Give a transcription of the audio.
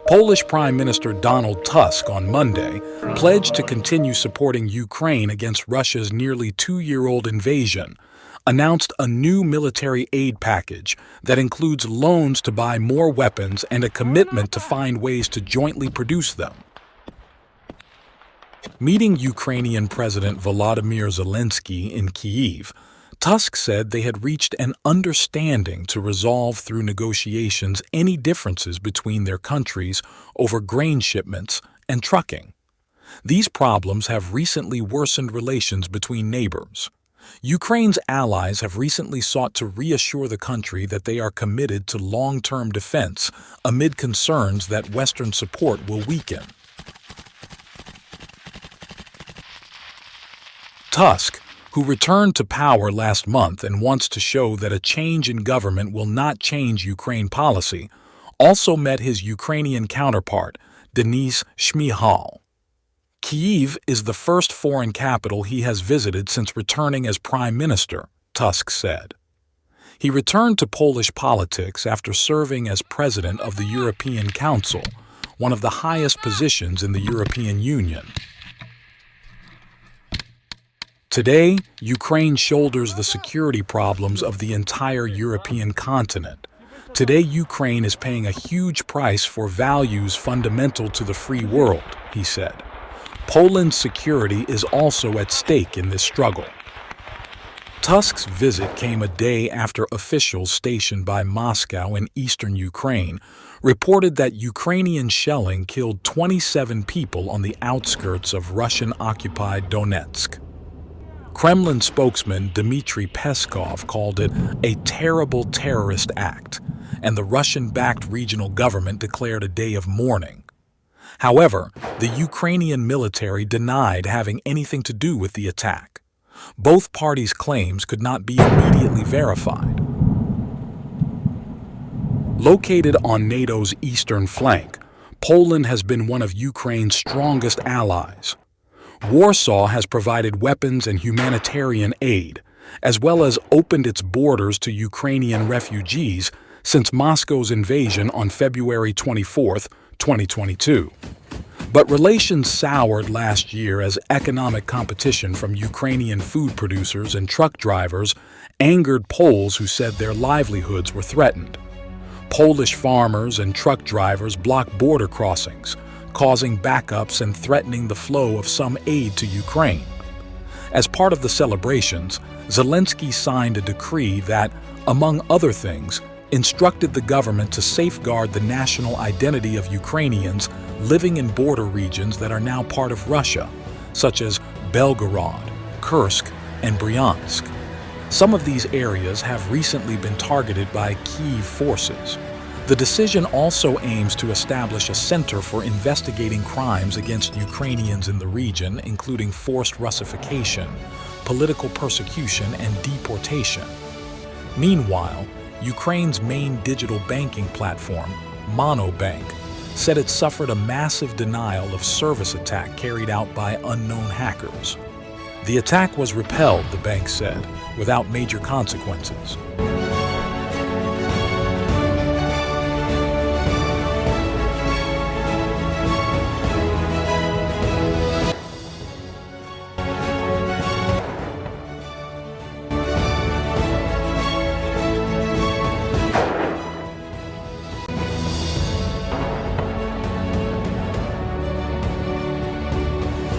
Polish Prime Minister Donald Tusk on Monday pledged to continue supporting Ukraine against Russia's nearly two-year-old invasion, announced a new military aid package that includes loans to buy more weapons and a commitment to find ways to jointly produce them. Meeting Ukrainian President Volodymyr Zelensky in Kyiv, Tusk said they had reached an understanding to resolve through negotiations any differences between their countries over grain shipments and trucking. These problems have recently worsened relations between neighbors. Ukraine's allies have recently sought to reassure the country that they are committed to long-term defense amid concerns that Western support will weaken. Tusk, who returned to power last month and wants to show that a change in government will not change Ukraine policy, also met his Ukrainian counterpart, Denis Shmyhal. Kyiv is the first foreign capital he has visited since returning as prime minister, Tusk said. He returned to Polish politics after serving as president of the European Council, one of the highest positions in the European Union. Today, Ukraine shoulders the security problems of the entire European continent. Today, Ukraine is paying a huge price for values fundamental to the free world, he said. Poland's security is also at stake in this struggle. Tusk's visit came a day after officials stationed by Moscow in eastern Ukraine reported that Ukrainian shelling killed 27 people on the outskirts of Russian-occupied Donetsk. Kremlin spokesman Dmitry Peskov called it a terrible terrorist act, and the Russian-backed regional government declared a day of mourning. However, the Ukrainian military denied having anything to do with the attack. Both parties' claims could not be immediately verified. Located on NATO's eastern flank, Poland has been one of Ukraine's strongest allies. Warsaw has provided weapons and humanitarian aid, as well as opened its borders to Ukrainian refugees since Moscow's invasion on February 24, 2022. But relations soured last year as economic competition from Ukrainian food producers and truck drivers angered Poles who said their livelihoods were threatened. Polish farmers and truck drivers blocked border crossings, causing backups and threatening the flow of some aid to Ukraine. As part of the celebrations, Zelensky signed a decree that, among other things, instructed the government to safeguard the national identity of Ukrainians living in border regions that are now part of Russia, such as Belgorod, Kursk, and Bryansk. Some of these areas have recently been targeted by Kyiv forces. The decision also aims to establish a center for investigating crimes against Ukrainians in the region, including forced Russification, political persecution, and deportation. Meanwhile, Ukraine's main digital banking platform, Monobank, said it suffered a massive denial of service attack carried out by unknown hackers. The attack was repelled, the bank said, without major consequences.